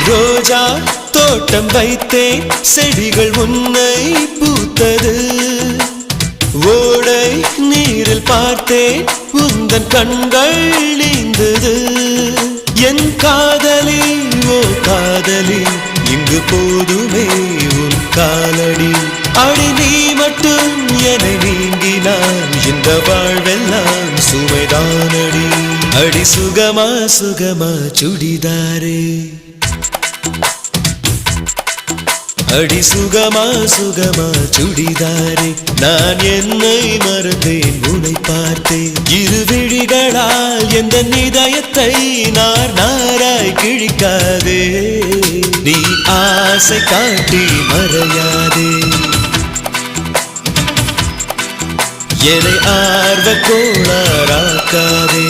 ரோஜா தோட்டம் வைத்தேன் செடிகள் உன்னை பூத்தது ஓடை நீரில் பார்த்தேன் உந்தன் கண்கள் நீந்தது என் காதலி ஓ காதலி இங்கு போதுமே உன் காலடி அடி நீ மட்டும் என்னை நீங்கினான் இந்த வாழ்வெல்லாம் சுமைதானடி அடி சுகமா சுகமா சுடிதாரே அடி சுகமா சுகமா சுடிதாரே நான் என்னை மறந்தேன் உன்னை பார்த்தேன் இரு விழிகளால் எந்த இதயத்தை நார் நாராய் கிழிக்காதே நீ ஆசை காட்டி மறையாதே என்னை ஆர்வ கோளாறாக்காதே